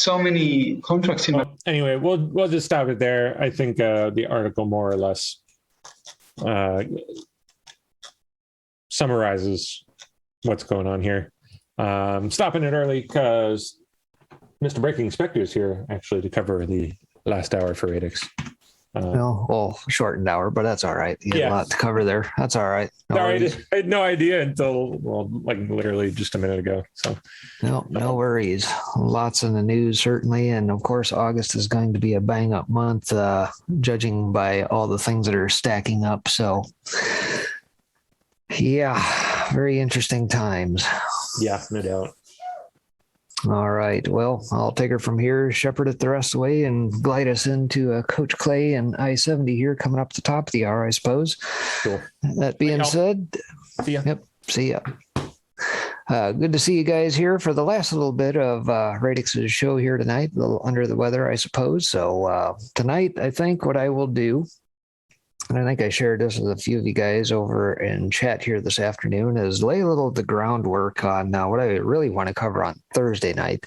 so many contracts in. Well, anyway, we'll just stop it there. I think the article more or less summarizes what's going on here. Stopping it early because Mr. Breaking Inspector is here actually to cover the last hour for Radix. Shortened hour, but that's all right. You had a lot to cover there. That's all right. I had no idea until literally just a minute ago. So no worries. Lots in the news certainly, and of course August is going to be a bang up month, judging by all the things that are stacking up. So yeah, very interesting times. Yeah, no doubt. All right. Well, I'll take her from here, shepherd it the rest of the way, and glide us into Coach Clay and I-70 here coming up the top of the hour, I suppose. Cool. That being said, see ya. Yep. See ya. Good to see you guys here for the last little bit of Radix's show here tonight. A little under the weather, I suppose. So tonight, I think what I will do, and I think I shared this with a few of you guys over in chat here this afternoon, is lay a little of the groundwork on what I really want to cover on Thursday night.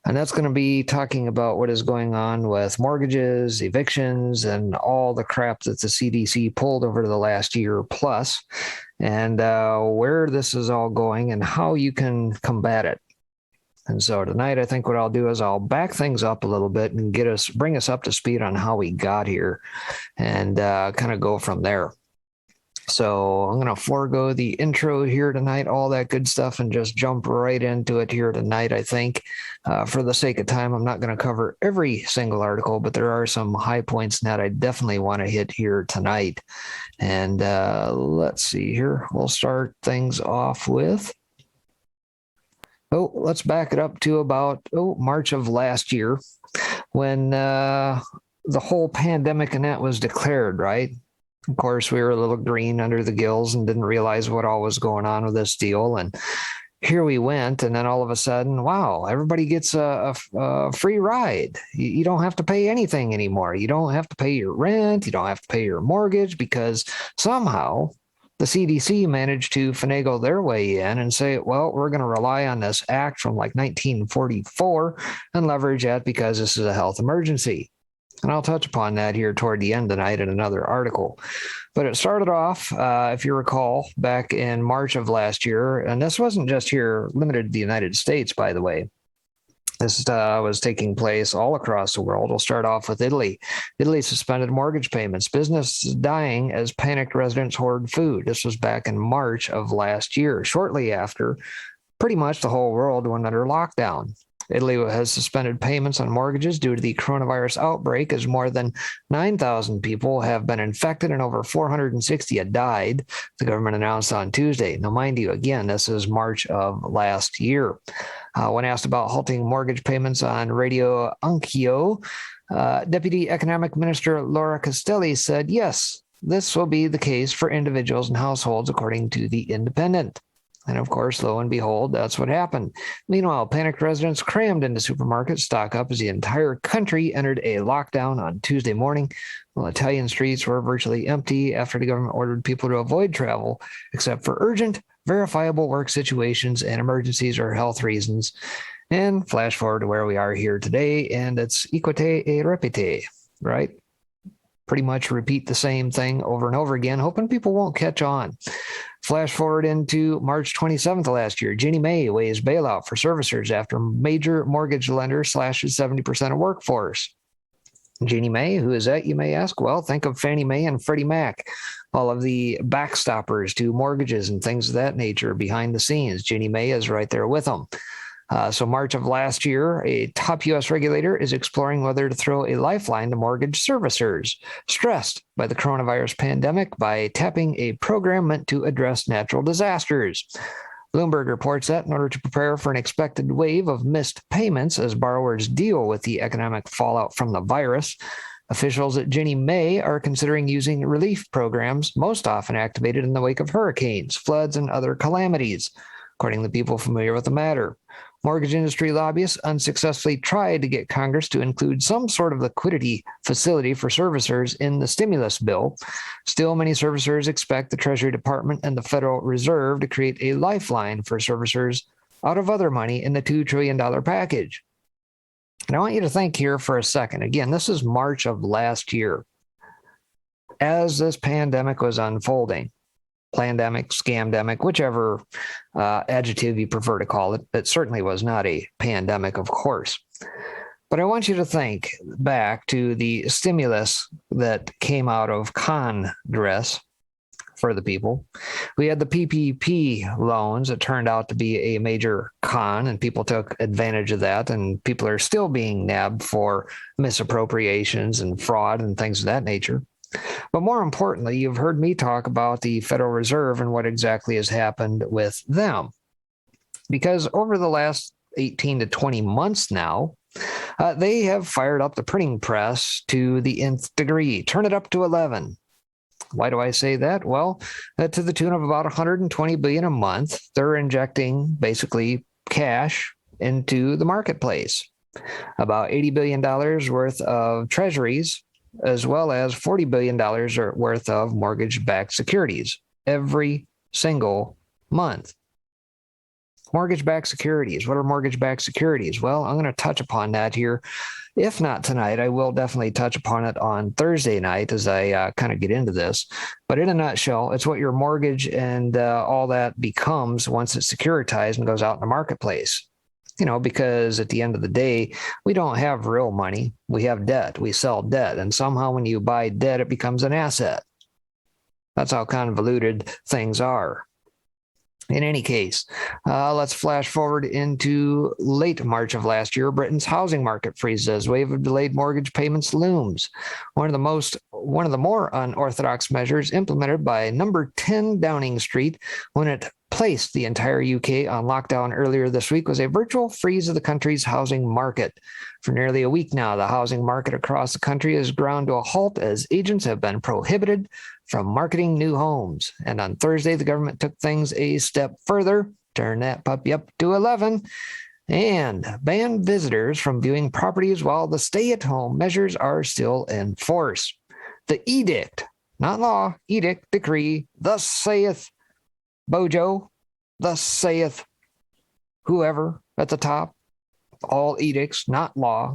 And that's going to be talking about what is going on with mortgages, evictions, and all the crap that the CDC pulled over the last year plus, and where this is all going and how you can combat it. And so tonight, I think what I'll do is I'll back things up a little bit and bring us up to speed on how we got here and kind of go from there. So I'm going to forego the intro here tonight, all that good stuff, and just jump right into it here tonight. I think for the sake of time, I'm not going to cover every single article, but there are some high points that I definitely want to hit here tonight. And let's see here. We'll start things off with, let's back it up to about March of last year when the whole pandemic and that was declared, right? Of course, we were a little green under the gills and didn't realize what all was going on with this deal. And here we went. And then all of a sudden, wow, everybody gets a free ride. You don't have to pay anything anymore. You don't have to pay your rent. You don't have to pay your mortgage because somehow the CDC managed to finagle their way in and say, well, we're going to rely on this act from like 1944 and leverage that because this is a health emergency. And I'll touch upon that here toward the end tonight in another article. But it started off, if you recall, back in March of last year, and this wasn't just here limited to the United States, by the way. This was taking place all across the world. We'll start off with Italy. Italy suspended mortgage payments. Business dying as panicked residents hoard food. This was back in March of last year. Shortly after, pretty much the whole world went under lockdown. Italy has suspended payments on mortgages due to the coronavirus outbreak as more than 9,000 people have been infected and over 460 have died, the government announced on Tuesday. Now, mind you, again, this is March of last year. When asked about halting mortgage payments on Radio Anch'io, Deputy Economic Minister Laura Castelli said, yes, this will be the case for individuals and households, according to The Independent. And of course, lo and behold, that's what happened. Meanwhile, panicked residents crammed into supermarkets, stock up as the entire country entered a lockdown on Tuesday morning. While Italian streets were virtually empty after the government ordered people to avoid travel, except for urgent, verifiable work situations and emergencies or health reasons. And flash forward to where we are here today, and it's equite et repete, right? Pretty much repeat the same thing over and over again, hoping people won't catch on. Flash forward into March 27th of last year. Ginnie Mae weighs bailout for servicers after major mortgage lender slashes 70% of workforce. Ginnie Mae, who is that, you may ask? Well, think of Fannie Mae and Freddie Mac, all of the backstoppers to mortgages and things of that nature behind the scenes. Ginnie Mae is right there with them. So March of last year, a top U.S. regulator is exploring whether to throw a lifeline to mortgage servicers stressed by the coronavirus pandemic by tapping a program meant to address natural disasters. Bloomberg reports that in order to prepare for an expected wave of missed payments as borrowers deal with the economic fallout from the virus, officials at Ginnie Mae are considering using relief programs most often activated in the wake of hurricanes, floods, and other calamities, according to people familiar with the matter. Mortgage industry lobbyists unsuccessfully tried to get Congress to include some sort of liquidity facility for servicers in the stimulus bill. Still, many servicers expect the Treasury Department and the Federal Reserve to create a lifeline for servicers out of other money in the $2 trillion package. And I want you to think here for a second. Again, this is March of last year. As this pandemic was unfolding, plandemic, scamdemic, whichever adjective you prefer to call it, it certainly was not a pandemic, of course. But I want you to think back to the stimulus that came out of Congress for the people. We had the PPP loans. It turned out to be a major con, and people took advantage of that. And people are still being nabbed for misappropriations and fraud and things of that nature. But more importantly, you've heard me talk about the Federal Reserve and what exactly has happened with them. Because over the last 18 to 20 months now, they have fired up the printing press to the nth degree. Turn it up to 11. Why do I say that? Well, to the tune of about 120 billion a month, they're injecting basically cash into the marketplace. About $80 billion worth of treasuries, as well as $40 billion worth of mortgage-backed securities every single month. Mortgage-backed securities. What are mortgage-backed securities? Well, I'm going to touch upon that here. If not tonight, I will definitely touch upon it on Thursday night as I kind of get into this. But in a nutshell, it's what your mortgage and all that becomes once it's securitized and goes out in the marketplace. You know, because at the end of the day, we don't have real money. We have debt. We sell debt. And somehow when you buy debt, it becomes an asset. That's how convoluted things are. In any case, let's flash forward into late March of last year. Britain's housing market freezes. Wave of delayed mortgage payments looms. One of the more unorthodox measures implemented by Number 10 Downing Street when it placed the entire UK on lockdown earlier this week was a virtual freeze of the country's housing market. For nearly a week now, the housing market across the country has ground to a halt as agents have been prohibited from marketing new homes. And on Thursday, the government took things a step further, turned that puppy up to 11, and banned visitors from viewing properties while the stay-at-home measures are still in force. The edict, not law, edict, decree, thus saith Bojo, thus saith whoever at the top, all edicts, not law,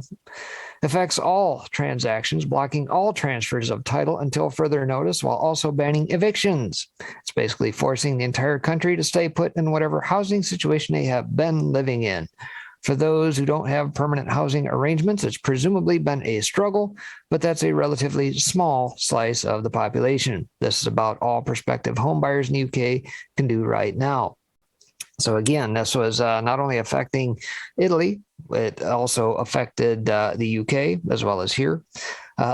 affects all transactions, blocking all transfers of title until further notice, while also banning evictions. It's basically forcing the entire country to stay put in whatever housing situation they have been living in. For those who don't have permanent housing arrangements, it's presumably been a struggle, but that's a relatively small slice of the population. This is about all prospective homebuyers in the UK can do right now. So again, this was not only affecting Italy, it also affected the UK as well as here.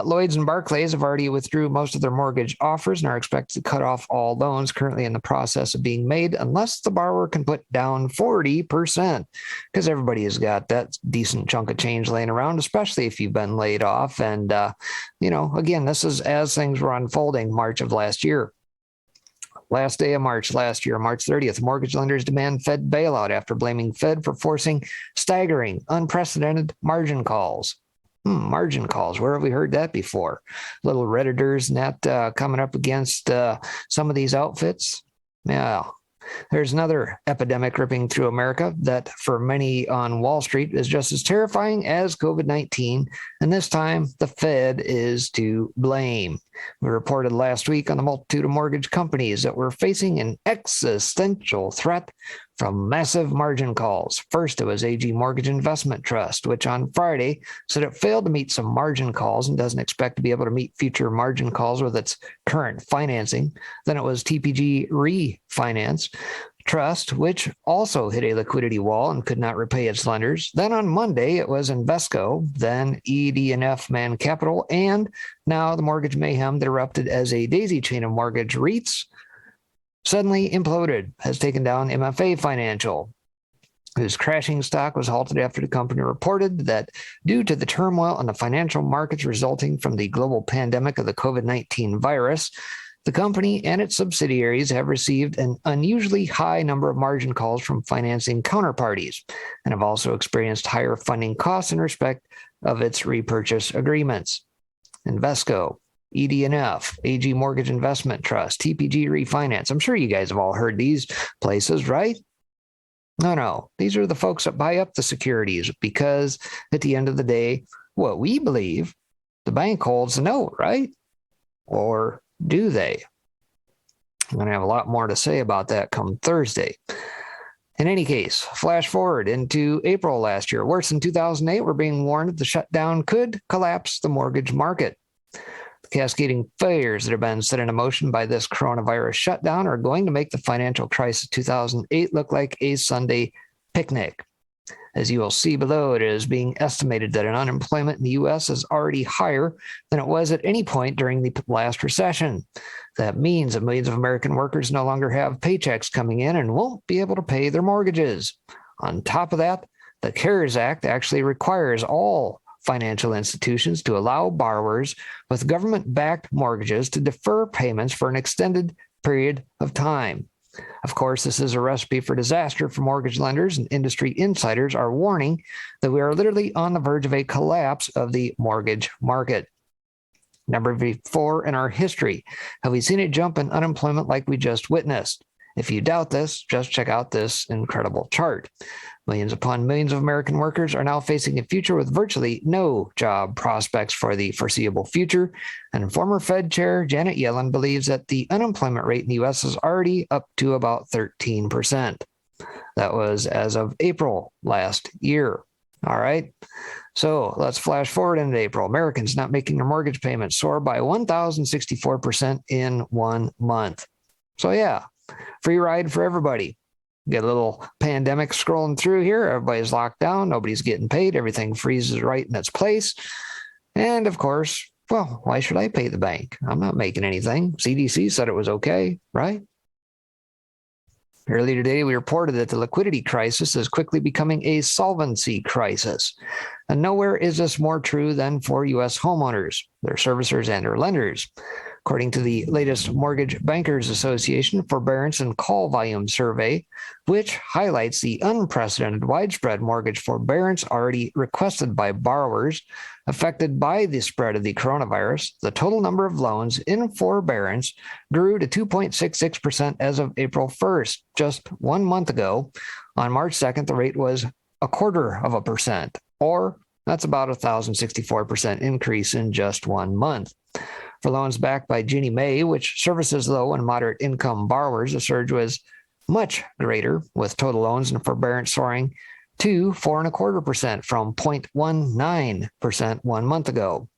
Lloyds and Barclays have already withdrew most of their mortgage offers and are expected to cut off all loans currently in the process of being made unless the borrower can put down 40%, because everybody has got that decent chunk of change laying around, especially if you've been laid off. And, again, this is as things were unfolding March of last year. Last day of March last year, March 30th, mortgage lenders demand Fed bailout after blaming Fed for forcing staggering, unprecedented margin calls. Margin calls, where have we heard that before? Little Redditors and that coming up against some of these outfits. Yeah. There's another epidemic ripping through America that for many on Wall Street is just as terrifying as COVID-19. And this time the Fed is to blame. We reported last week on the multitude of mortgage companies that were facing an existential threat from massive margin calls. First, it was AG Mortgage Investment Trust, which on Friday said it failed to meet some margin calls and doesn't expect to be able to meet future margin calls with its current financing. Then it was TPG Refinance Trust, which also hit a liquidity wall and could not repay its lenders. Then on Monday, it was Invesco, then ED&F Man Capital, and now the mortgage mayhem that erupted as a daisy chain of mortgage REITs suddenly imploded, has taken down MFA Financial, whose crashing stock was halted after the company reported that due to the turmoil on the financial markets resulting from the global pandemic of the COVID-19 virus, the company and its subsidiaries have received an unusually high number of margin calls from financing counterparties and have also experienced higher funding costs in respect of its repurchase agreements. Invesco, ED&F, AG Mortgage Investment Trust, TPG Refinance. I'm sure you guys have all heard these places, right? No. These are the folks that buy up the securities because at the end of the day, what we believe, the bank holds the note, right? Or do they? I'm going to have a lot more to say about that come Thursday. In any case, flash forward into April last year. Worse than 2008, we're being warned that the shutdown could collapse the mortgage market. The cascading failures that have been set into motion by this coronavirus shutdown are going to make the financial crisis of 2008 look like a Sunday picnic. As you will see below, it is being estimated that unemployment in the U.S. is already higher than it was at any point during the last recession. That means that millions of American workers no longer have paychecks coming in and won't be able to pay their mortgages. On top of that, the CARES Act actually requires all financial institutions to allow borrowers with government-backed mortgages to defer payments for an extended period of time. Of course, this is a recipe for disaster for mortgage lenders, and industry insiders are warning that we are literally on the verge of a collapse of the mortgage market. Never before in our history have we seen a jump in unemployment like we just witnessed. If you doubt this, just check out this incredible chart. Millions upon millions of American workers are now facing a future with virtually no job prospects for the foreseeable future. And former Fed Chair Janet Yellen believes that the unemployment rate in the U.S. is already up to about 13%. That was as of April last year. All right. So let's flash forward into April. Americans not making their mortgage payments soar by 1,064% in 1 month. So yeah, free ride for everybody. Get a little pandemic scrolling through here. Everybody's locked down. Nobody's getting paid. Everything freezes right in its place. And of course, well, why should I pay the bank? I'm not making anything. CDC said it was okay, right? Earlier today, we reported that the liquidity crisis is quickly becoming a solvency crisis. And nowhere is this more true than for U.S. homeowners, their servicers, and their lenders. According to the latest Mortgage Bankers Association Forbearance and Call Volume Survey, which highlights the unprecedented widespread mortgage forbearance already requested by borrowers affected by the spread of the coronavirus, the total number of loans in forbearance grew to 2.66% as of April 1st. Just 1 month ago, on March 2nd, the rate was 0.25%, or that's about a 1,064% increase in just 1 month. For loans backed by Ginnie Mae, which services low and moderate income borrowers, the surge was much greater, with total loans and forbearance soaring to 4.25% from 0.19% 1 month ago.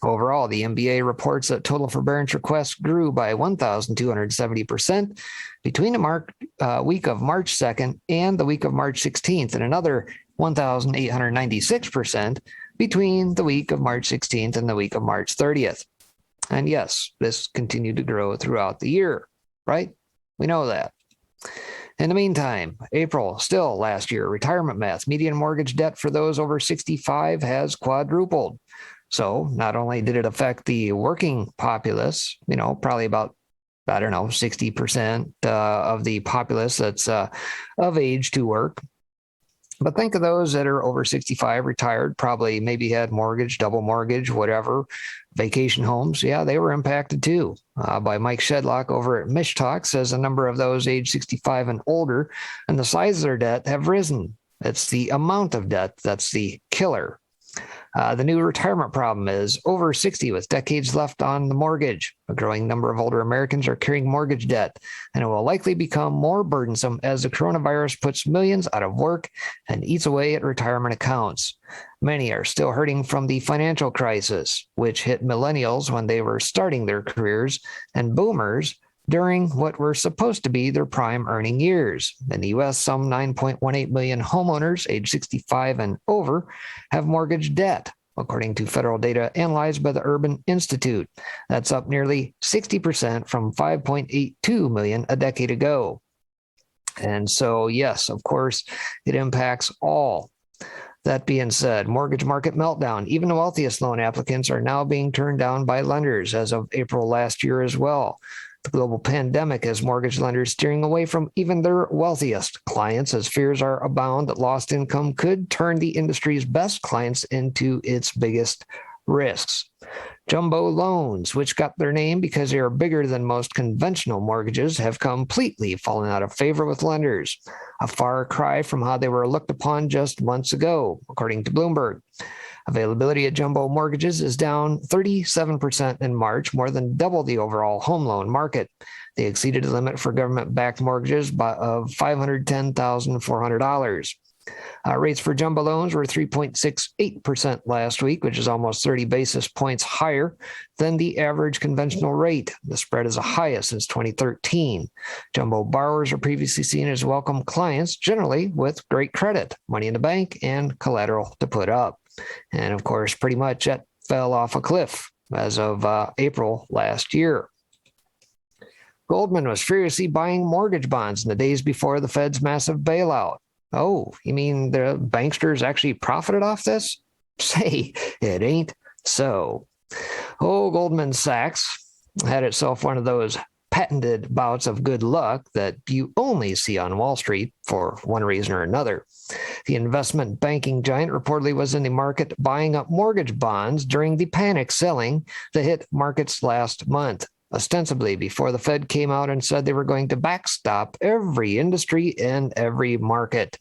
Overall, the MBA reports that total forbearance requests grew by 1,270% between the week of March 2nd and the week of March 16th, and another 1,896% between the week of March 16th and the week of March 30th. And yes, this continued to grow throughout the year, right? We know that. In the meantime, April, still last year, retirement math, median mortgage debt for those over 65 has quadrupled. So not only did it affect the working populace, probably about, 60% of the populace that's of age to work. But think of those that are over 65, retired, probably maybe had mortgage, double mortgage, whatever, vacation homes. Yeah, they were impacted too. By Mike Shedlock over at Mishtalk says the number of those age 65 and older and the size of their debt have risen. It's the amount of debt that's the killer. The new retirement problem is over 60 with decades left on the mortgage. A growing number of older Americans are carrying mortgage debt, and it will likely become more burdensome as the coronavirus puts millions out of work and eats away at retirement accounts. Many are still hurting from the financial crisis, which hit millennials when they were starting their careers, and boomers during what were supposed to be their prime earning years. In the U.S., some 9.18 million homeowners age 65 and over have mortgage debt, according to federal data analyzed by the Urban Institute. That's up nearly 60% from 5.82 million a decade ago. And so, yes, of course, it impacts all. That being said, mortgage market meltdown. Even the wealthiest loan applicants are now being turned down by lenders as of April last year as well. The global pandemic has mortgage lenders steering away from even their wealthiest clients, as fears are abound that lost income could turn the industry's best clients into its biggest risks. Jumbo loans, which got their name because they are bigger than most conventional mortgages, have completely fallen out of favor with lenders, a far cry from how they were looked upon just months ago, according to Bloomberg. Availability of jumbo mortgages is down 37% in March, more than double the overall home loan market. They exceeded the limit for government-backed mortgages of $510,400. Rates for jumbo loans were 3.68% last week, which is almost 30 basis points higher than the average conventional rate. The spread is the highest since 2013. Jumbo borrowers are previously seen as welcome clients, generally with great credit, money in the bank, and collateral to put up. And of course, pretty much that fell off a cliff as of April last year. Goldman was furiously buying mortgage bonds in the days before the Fed's massive bailout. Oh, you mean the banksters actually profited off this? Say, it ain't so. Oh, Goldman Sachs had itself one of those patented bouts of good luck that you only see on Wall Street for one reason or another. The investment banking giant reportedly was in the market buying up mortgage bonds during the panic selling that hit markets last month, ostensibly before the Fed came out and said they were going to backstop every industry and every market.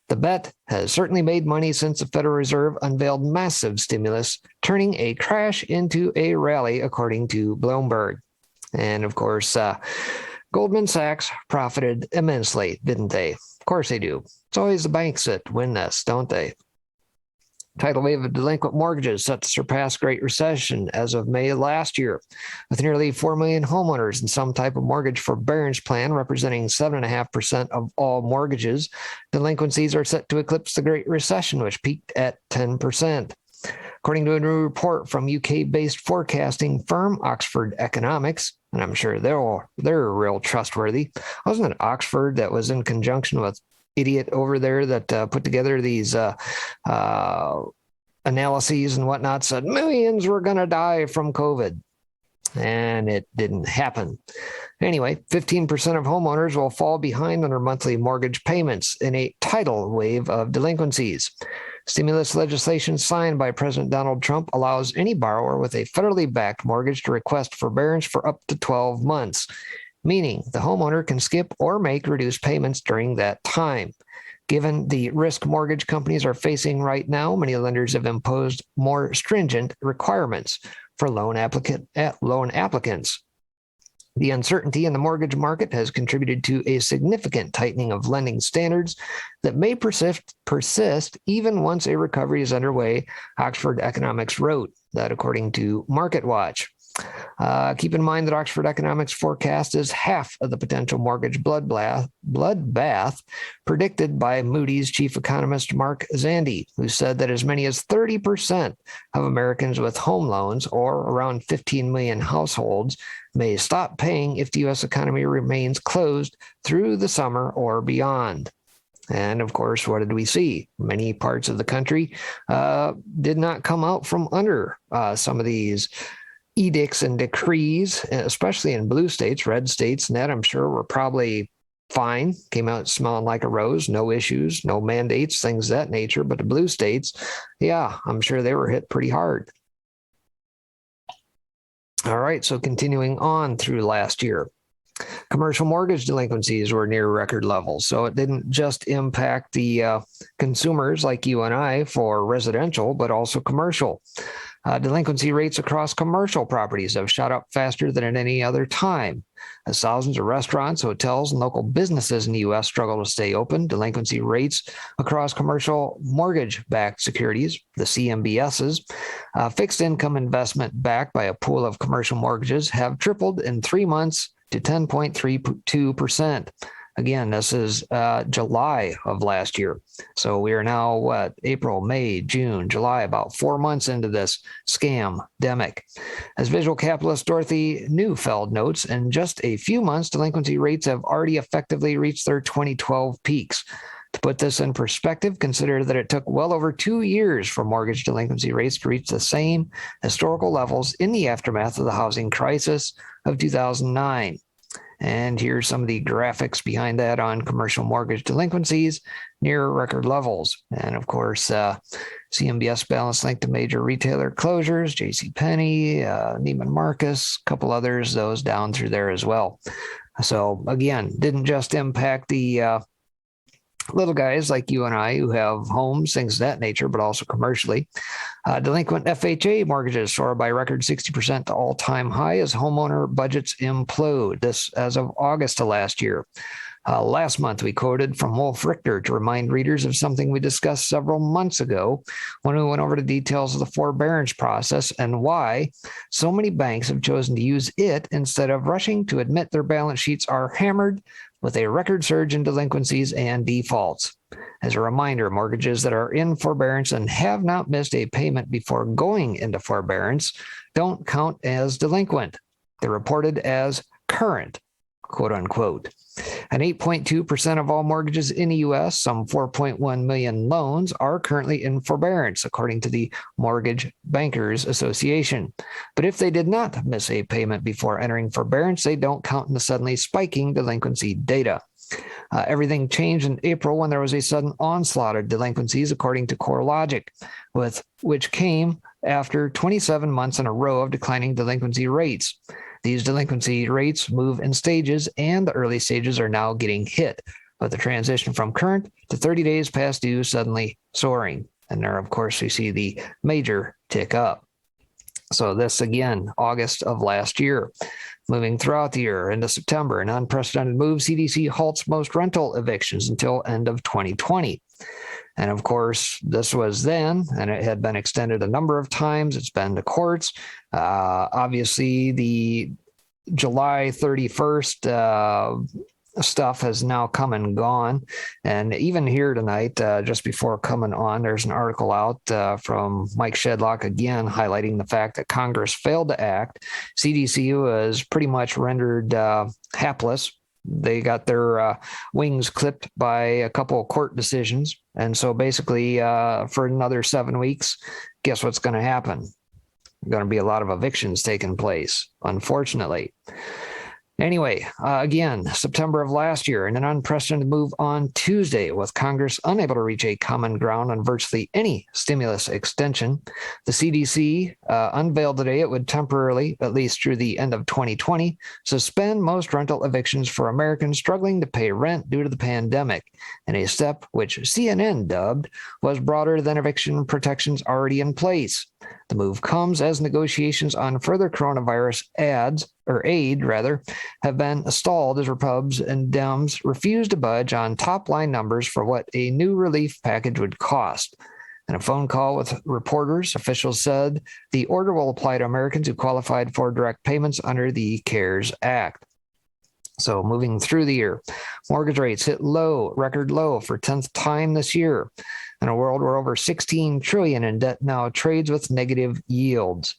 The bet has certainly made money since the Federal Reserve unveiled massive stimulus, turning a crash into a rally, according to Bloomberg. And of course, Goldman Sachs profited immensely, didn't they? Of course they do. It's always the banks that win this, don't they? Tidal wave of delinquent mortgages set to surpass Great Recession as of May last year, with nearly 4 million homeowners in some type of mortgage forbearance plan, representing 7.5% of all mortgages. Delinquencies are set to eclipse the Great Recession, which peaked at 10%. According to a new report from UK-based forecasting firm Oxford Economics, and I'm sure they're real trustworthy. Wasn't it Oxford that was in conjunction with idiot over there that put together these analyses and whatnot, said millions were going to die from COVID, and it didn't happen. Anyway, 15% of homeowners will fall behind on their monthly mortgage payments in a tidal wave of delinquencies. Stimulus legislation signed by President Donald Trump allows any borrower with a federally backed mortgage to request forbearance for up to 12 months, meaning the homeowner can skip or make reduced payments during that time. Given the risk mortgage companies are facing right now, many lenders have imposed more stringent requirements for loan applicants. The uncertainty in the mortgage market has contributed to a significant tightening of lending standards that may persist even once a recovery is underway, Oxford Economics wrote, that according to MarketWatch. Keep in mind that Oxford Economics forecast is half of the potential mortgage bloodbath predicted by Moody's chief economist Mark Zandi, who said that as many as 30% of Americans with home loans, or around 15 million households, may stop paying if the U.S. economy remains closed through the summer or beyond. And of course, what did we see? Many parts of the country did not come out from under some of these edicts and decrees, especially in blue states. Red states, and that I'm sure were probably fine, came out smelling like a rose, no issues, no mandates, things of that nature. But the blue states, yeah, I'm sure they were hit pretty hard. All right, so continuing on through last year, commercial mortgage delinquencies were near record levels. So it didn't just impact the consumers like you and I for residential, but also commercial. Delinquency rates across commercial properties have shot up faster than at any other time. As thousands of restaurants, hotels, and local businesses in the U.S. struggle to stay open, delinquency rates across commercial mortgage-backed securities, the CMBSs, fixed income investment backed by a pool of commercial mortgages, have tripled in 3 months to 10.32%. Again, this is July of last year. So we are now, April, May, June, July, about 4 months into this scam-demic. As visual capitalist Dorothy Neufeld notes, in just a few months, delinquency rates have already effectively reached their 2012 peaks. To put this in perspective, consider that it took well over 2 years for mortgage delinquency rates to reach the same historical levels in the aftermath of the housing crisis of 2009. And here's some of the graphics behind that on commercial mortgage delinquencies near record levels. And of course, CMBS balance linked to major retailer closures, JCPenney, Neiman Marcus, a couple others, those down through there as well. So again, didn't just impact the little guys like you and I who have homes, things of that nature, but also commercially. Delinquent FHA mortgages soar by record 60% to all-time high as homeowner budgets implode. This as of August of last year. Last month, we quoted from Wolf Richter to remind readers of something we discussed several months ago when we went over the details of the forbearance process and why so many banks have chosen to use it instead of rushing to admit their balance sheets are hammered with a record surge in delinquencies and defaults. As a reminder, mortgages that are in forbearance and have not missed a payment before going into forbearance don't count as delinquent. They're reported as current, quote unquote. And 8.2% of all mortgages in the U.S., some 4.1 million loans, are currently in forbearance, according to the Mortgage Bankers Association. But if they did not miss a payment before entering forbearance, they don't count in the suddenly spiking delinquency data. Everything changed in April when there was a sudden onslaught of delinquencies, according to CoreLogic, which came after 27 months in a row of declining delinquency rates. These delinquency rates move in stages, and the early stages are now getting hit, with the transition from current to 30 days past due suddenly soaring. And there, of course, we see the major tick up. So this, again, August of last year. Moving throughout the year into September, an unprecedented move, CDC halts most rental evictions until end of 2020. And of course, this was then, and it had been extended a number of times. It's been to courts. Obviously, the July 31st stuff has now come and gone. And even here tonight, just before coming on, there's an article out from Mike Shedlock again highlighting the fact that Congress failed to act. CDC was pretty much rendered hapless. They got their wings clipped by a couple of court decisions. And so basically, for another 7 weeks, guess what's going to happen? Going to be a lot of evictions taking place, unfortunately. Anyway, again, September of last year, in an unprecedented move on Tuesday, with Congress unable to reach a common ground on virtually any stimulus extension, the CDC unveiled today it would temporarily, at least through the end of 2020, suspend most rental evictions for Americans struggling to pay rent due to the pandemic, in a step which CNN dubbed was broader than eviction protections already in place. The move comes as negotiations on further coronavirus aid have been stalled as Repubs and Dems refuse to budge on top-line numbers for what a new relief package would cost. In a phone call with reporters, officials said the order will apply to Americans who qualified for direct payments under the CARES Act. So moving through the year, mortgage rates hit record low for 10th time this year. In a world where over $16 trillion in debt now trades with negative yields.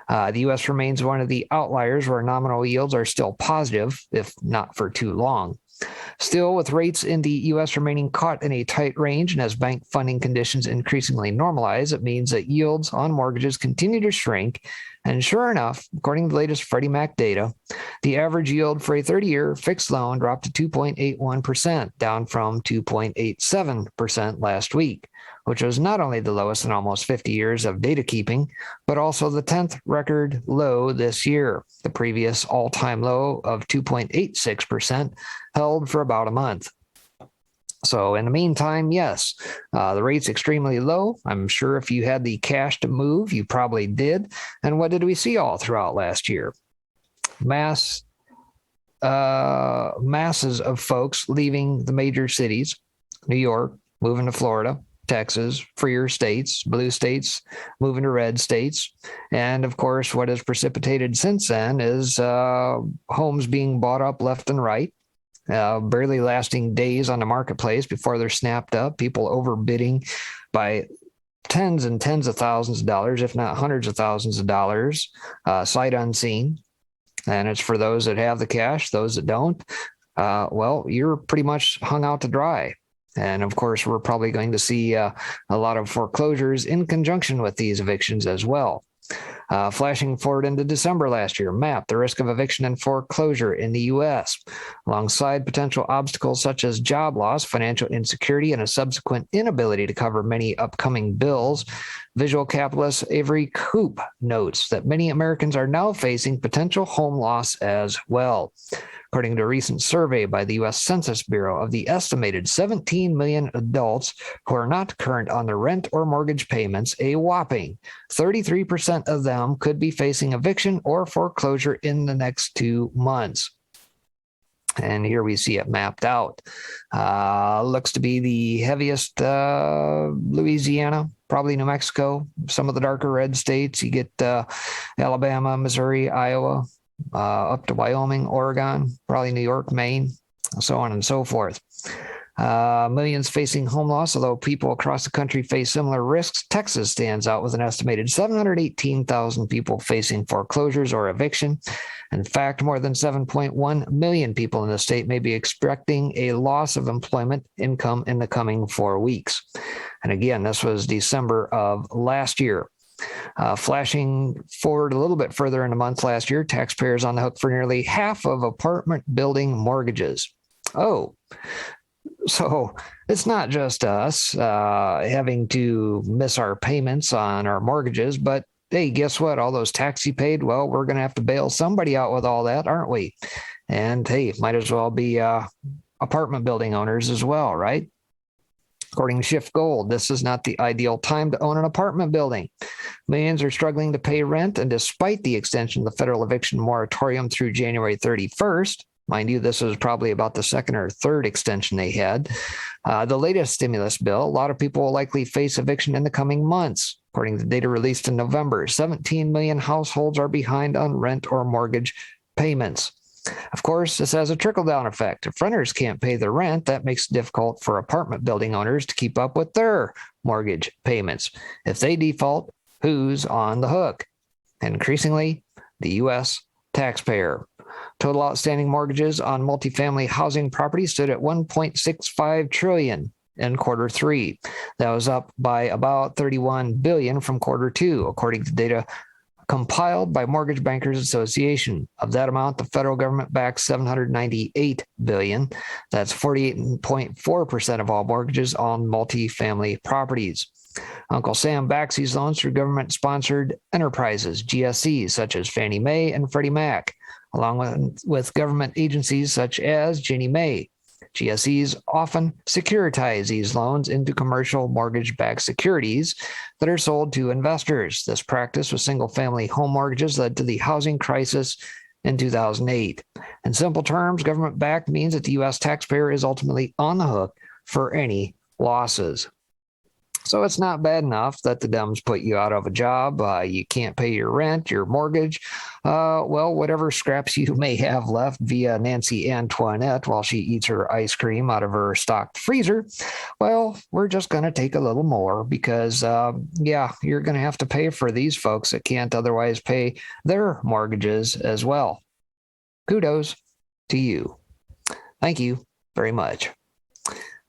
The U.S. remains one of the outliers where nominal yields are still positive, if not for too long. Still, with rates in the U.S. remaining caught in a tight range and as bank funding conditions increasingly normalize, it means that yields on mortgages continue to shrink. And sure enough, according to the latest Freddie Mac data, the average yield for a 30-year fixed loan dropped to 2.81%, down from 2.87% last week, which was not only the lowest in almost 50 years of data keeping, but also the 10th record low this year. The previous all-time low of 2.86% held for about a month. So in the meantime, yes, the rate's extremely low. I'm sure if you had the cash to move, you probably did. And what did we see all throughout last year? Masses of folks leaving the major cities, New York, moving to Florida, Texas, freer states, blue states, moving to red states. And of course, what has precipitated since then is homes being bought up left and right. Barely lasting days on the marketplace before they're snapped up, people overbidding by tens and tens of thousands of dollars, if not hundreds of thousands of dollars, sight unseen. And it's for those that have the cash, those that don't, well, you're pretty much hung out to dry. And of course, we're probably going to see a lot of foreclosures in conjunction with these evictions as well. Flashing forward into December last year, mapped the risk of eviction and foreclosure in the U.S. Alongside potential obstacles such as job loss, financial insecurity, and a subsequent inability to cover many upcoming bills, visual capitalist Avery Koop notes that many Americans are now facing potential home loss as well. According to a recent survey by the U.S. Census Bureau, of the estimated 17 million adults who are not current on their rent or mortgage payments, a whopping 33% of them could be facing eviction or foreclosure in the next 2 months. And here we see it mapped out. Looks to be the heaviest Louisiana, probably New Mexico, some of the darker red states. You get Alabama, Missouri, Iowa, up to Wyoming, Oregon, probably New York, Maine, so on and so forth. Millions facing home loss, although people across the country face similar risks. Texas stands out with an estimated 718,000 people facing foreclosures or eviction. In fact, more than 7.1 million people in the state may be expecting a loss of employment income in the coming 4 weeks. And again, this was December of last year. Flashing forward a little bit further in a month last year, taxpayers on the hook for nearly half of apartment building mortgages. Oh, so it's not just us having to miss our payments on our mortgages, but hey, guess what? All those tax you paid, well, we're going to have to bail somebody out with all that, aren't we? And hey, might as well be apartment building owners as well, right? According to Shift Gold, this is not the ideal time to own an apartment building. Millions are struggling to pay rent, and despite the extension of the federal eviction moratorium through January 31st, mind you, this was probably about the second or third extension they had, the latest stimulus bill, a lot of people will likely face eviction in the coming months. According to data released in November, 17 million households are behind on rent or mortgage payments. Of course, this has a trickle-down effect. If renters can't pay their rent, that makes it difficult for apartment building owners to keep up with their mortgage payments. If they default, who's on the hook? And increasingly, the U.S. taxpayer. Total outstanding mortgages on multifamily housing properties stood at $1.65 trillion in quarter three. That was up by about $31 billion from quarter two, according to data compiled by Mortgage Bankers Association. Of that amount, the federal government backs $798 billion. That's 48.4% of all mortgages on multifamily properties. Uncle Sam backs these loans through government-sponsored enterprises, GSEs, such as Fannie Mae and Freddie Mac, along with government agencies such as Ginnie Mae. GSEs often securitize these loans into commercial mortgage-backed securities that are sold to investors. This practice with single-family home mortgages led to the housing crisis in 2008. In simple terms, government-backed means that the U.S. taxpayer is ultimately on the hook for any losses. So it's not bad enough that the Dems put you out of a job. You can't pay your rent, your mortgage. Well, whatever scraps you may have left via Nancy Antoinette while she eats her ice cream out of her stocked freezer. Well, we're just going to take a little more because, you're going to have to pay for these folks that can't otherwise pay their mortgages as well. Kudos to you. Thank you very much.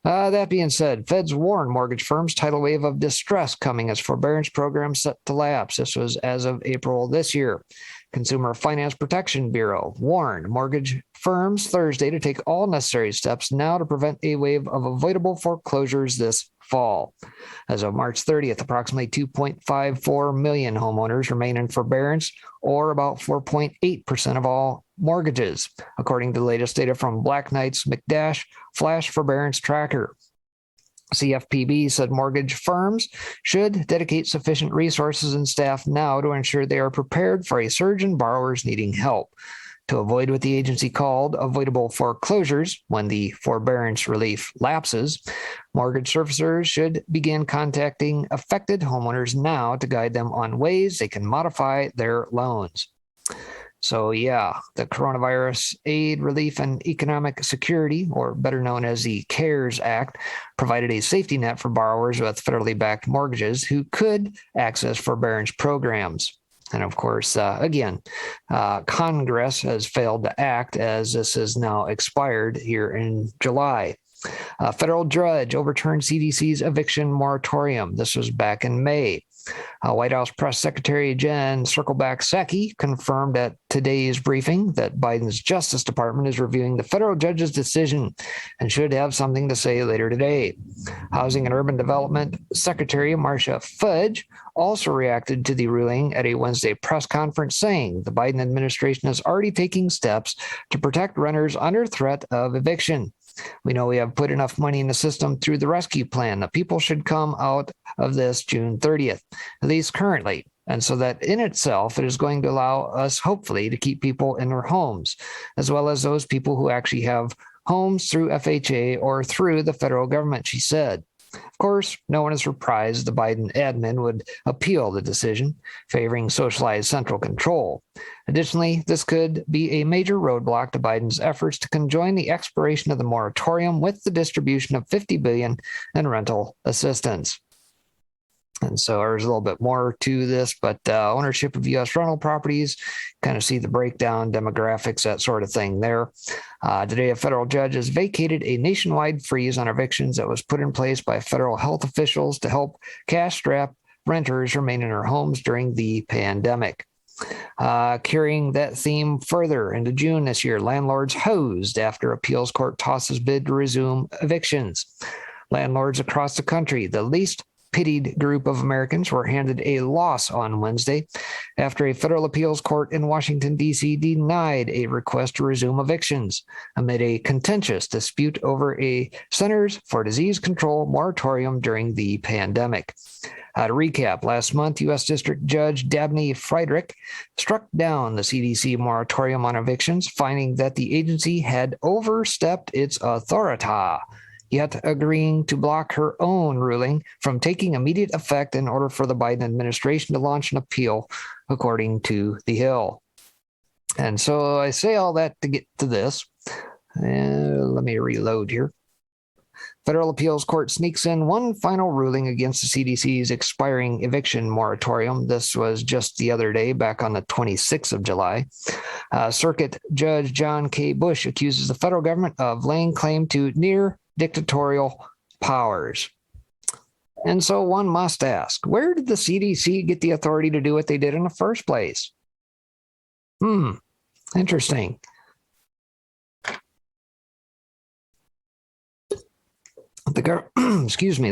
That being said, feds warn mortgage firms tidal wave of distress coming as forbearance programs set to lapse. This was as of April this year. Consumer Finance Protection Bureau warned mortgage firms Thursday to take all necessary steps now to prevent a wave of avoidable foreclosures this fall. As of March 30th, approximately 2.54 million homeowners remain in forbearance, or about 4.8% of all mortgages, according to the latest data from Black Knight's McDash Flash Forbearance Tracker. CFPB said mortgage firms should dedicate sufficient resources and staff now to ensure they are prepared for a surge in borrowers needing help. To avoid what the agency called avoidable foreclosures when the forbearance relief lapses, mortgage servicers should begin contacting affected homeowners now to guide them on ways they can modify their loans. So the Coronavirus Aid, Relief, and Economic Security, or better known as the CARES Act, provided a safety net for borrowers with federally backed mortgages who could access forbearance programs. And of course, Congress has failed to act as this has now expired here in July. A federal judge overturned CDC's eviction moratorium. This was back in May. White House Press Secretary Jen Circleback Psaki confirmed at today's briefing that Biden's Justice Department is reviewing the federal judge's decision and should have something to say later today. Housing and Urban Development Secretary Marcia Fudge also reacted to the ruling at a Wednesday press conference, saying the Biden administration is already taking steps to protect renters under threat of eviction. We know we have put enough money in the system through the rescue plan that people should come out of this June 30th, at least currently. And so that in itself, it is going to allow us, hopefully, to keep people in their homes, as well as those people who actually have homes through FHA or through the federal government, she said. Of course, no one is surprised the Biden admin would appeal the decision, favoring socialized central control. Additionally, this could be a major roadblock to Biden's efforts to conjoin the expiration of the moratorium with the distribution of $50 billion in rental assistance. And so there's a little bit more to this, but ownership of U.S. rental properties, kind of see the breakdown, demographics, that sort of thing there. Today, a federal judge has vacated a nationwide freeze on evictions that was put in place by federal health officials to help cash-strapped renters remain in their homes during the pandemic. Carrying that theme further into June this year, landlords hosed after appeals court tosses bid to resume evictions. Landlords across the country, the least pitied group of Americans, were handed a loss on Wednesday after a federal appeals court in Washington, D.C. denied a request to resume evictions amid a contentious dispute over a Centers for Disease Control moratorium during the pandemic. To recap, last month, U.S. District Judge Dabney Friedrich struck down the CDC moratorium on evictions, finding that the agency had overstepped its authority, yet agreeing to block her own ruling from taking immediate effect in order for the Biden administration to launch an appeal, according to The Hill. And so I say all that to get to this. Let me reload here. Federal appeals court sneaks in one final ruling against the CDC's expiring eviction moratorium. This was just the other day, back on the 26th of July. Circuit Judge John K. Bush accuses the federal government of laying claim to near dictatorial powers. And so one must ask, where did the CDC get the authority to do what they did in the first place? Interesting. The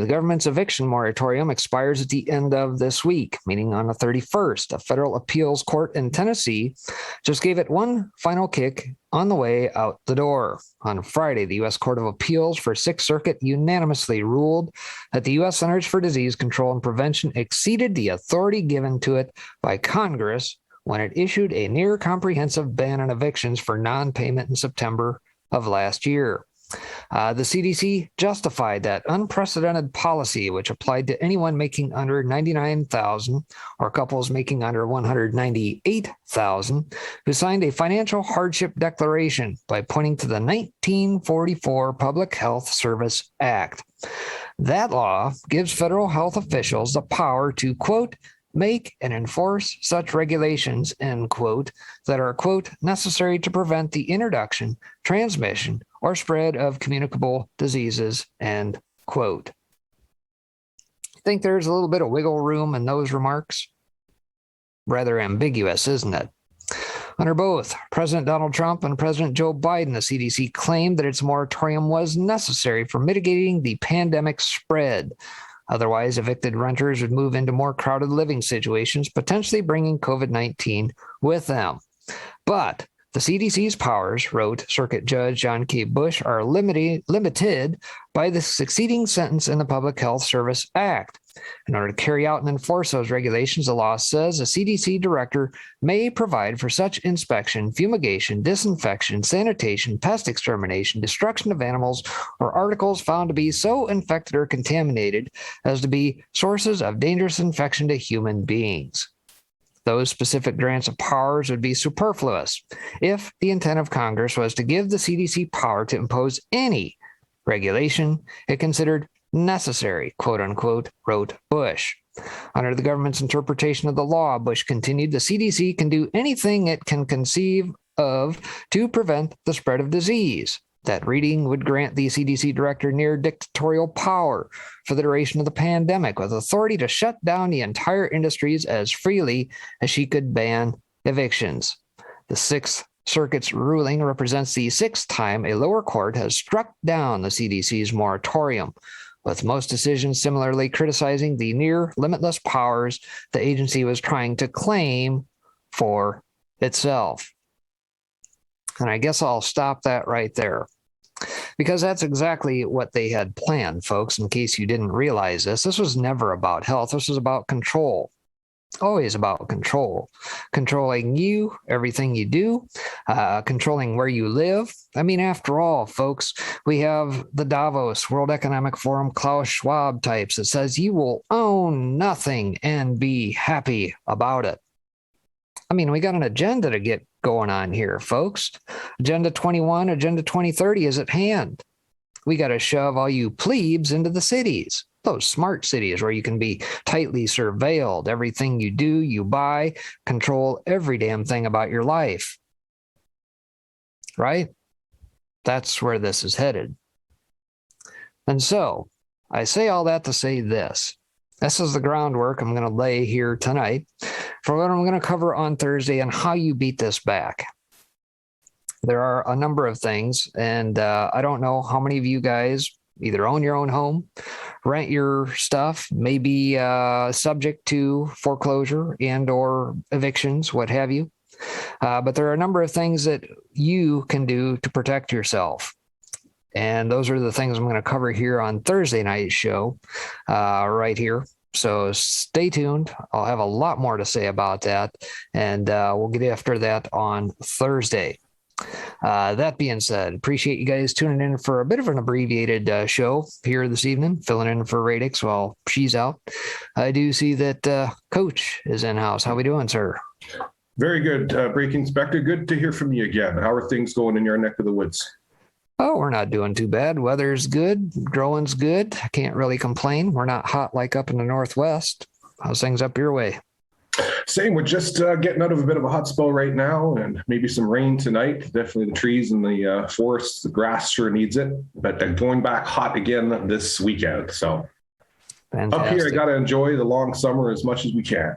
government's eviction moratorium expires at the end of this week, meaning on the 31st. A federal appeals court in Tennessee just gave it one final kick on the way out the door. On Friday, the U.S. Court of Appeals for Sixth Circuit unanimously ruled that the U.S. Centers for Disease Control and Prevention exceeded the authority given to it by Congress when it issued a near comprehensive ban on evictions for non-payment in September of last year. The CDC justified that unprecedented policy, which applied to anyone making under $99,000 or couples making under $198,000 who signed a financial hardship declaration, by pointing to the 1944 Public Health Service Act. That law gives federal health officials the power to, quote, make and enforce such regulations, end quote, that are, quote, necessary to prevent the introduction, transmission, or spread of communicable diseases, end quote. I think there's a little bit of wiggle room in those remarks. Rather ambiguous, isn't it? Under both President Donald Trump and President Joe Biden, the CDC claimed that its moratorium was necessary for mitigating the pandemic spread. Otherwise, evicted renters would move into more crowded living situations, potentially bringing COVID-19 with them. But the CDC's powers, wrote Circuit Judge John K. Bush, are limited by the succeeding sentence in the Public Health Service Act. In order to carry out and enforce those regulations, the law says a CDC director may provide for such inspection, fumigation, disinfection, sanitation, pest extermination, destruction of animals, or articles found to be so infected or contaminated as to be sources of dangerous infection to human beings. Those specific grants of powers would be superfluous if the intent of Congress was to give the CDC power to impose any regulation it considered necessary, quote unquote, wrote Bush. Under the government's interpretation of the law, Bush continued, the CDC can do anything it can conceive of to prevent the spread of disease. That reading would grant the CDC director near dictatorial power for the duration of the pandemic, with authority to shut down the entire industries as freely as she could ban evictions. The Sixth Circuit's ruling represents the sixth time a lower court has struck down the CDC's moratorium, with most decisions similarly criticizing the near limitless powers the agency was trying to claim for itself. And I guess I'll stop that right there, because that's exactly what they had planned, folks. In case you didn't realize this was never about health. This was about control. Always about control. Controlling you, everything you do, controlling where you live. I mean, after all, folks, we have the Davos World Economic Forum Klaus Schwab types that says you will own nothing and be happy about it. I mean, we got an agenda to get going on here, folks. Agenda 21, Agenda 2030 is at hand. We got to shove all you plebes into the cities, those smart cities where you can be tightly surveilled. Everything you do, you buy, control every damn thing about your life. Right? That's where this is headed. And so I say all that to say this. This is the groundwork I'm going to lay here tonight for what I'm going to cover on Thursday and how you beat this back. There are a number of things, and I don't know how many of you guys either own your own home, rent your stuff, maybe subject to foreclosure and or evictions, what have you. But there are a number of things that you can do to protect yourself. And those are the things I'm going to cover here on Thursday night's show, right here. So stay tuned. I'll have a lot more to say about that, and we'll get after that on Thursday. That being said, appreciate you guys tuning in for a bit of an abbreviated show here this evening, filling in for Radix while she's out. I do see that Coach is in-house. How we doing, sir? Very good, Breaking Inspector. Good to hear from you again. How are things going in your neck of the woods? Oh, we're not doing too bad. Weather's good. Growing's good. I can't really complain. We're not hot like up in the Northwest. How's things up your way? Same. We're just getting out of a bit of a hot spell right now, and maybe some rain tonight. Definitely the trees and the forests, the grass sure needs it. But going back hot again this weekend. So fantastic. Up here, I got to enjoy the long summer as much as we can.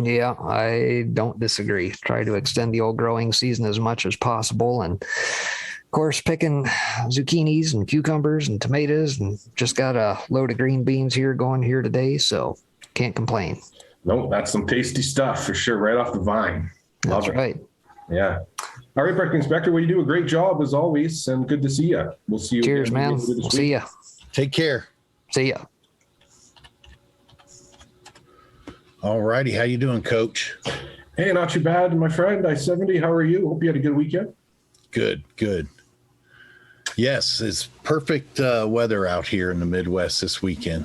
Yeah, I don't disagree. Try to extend the old growing season as much as possible. And of course, picking zucchinis and cucumbers and tomatoes, and just got a load of green beans here going here today. So can't complain. No, that's some tasty stuff for sure. Right off the vine. That's right. Yeah. All right, Breaking Inspector. Well, you do a great job as always, and good to see you. We'll see you. Cheers, man. We'll see you. Take care. See ya. All righty. How you doing, Coach? Hey, not too bad, my friend. I-70. How are you? Hope you had a good weekend. Good. Yes, it's perfect weather out here in the Midwest this weekend.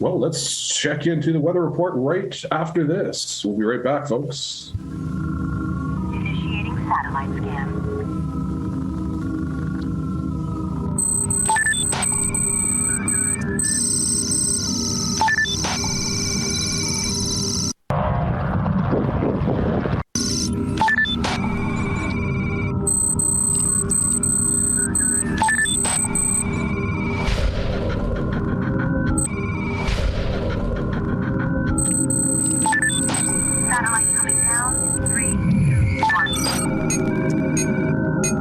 Well, let's check into the weather report right after this. We'll be right back, folks. Initiating satellite scan. Satellite coming down. 3, 2, 1.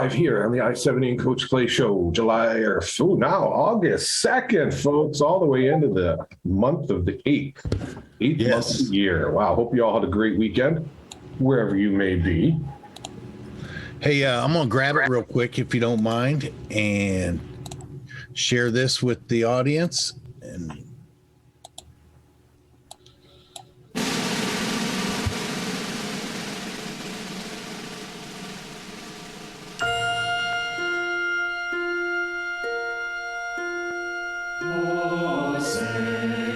live here on the I-70 and Coach Clay Show, now August 2nd, folks, all the way into the month of the 8th month of the year. Wow, hope you all had a great weekend, wherever you may be. Hey, I'm going to grab it real quick, if you don't mind, and share this with the audience. And Oh, say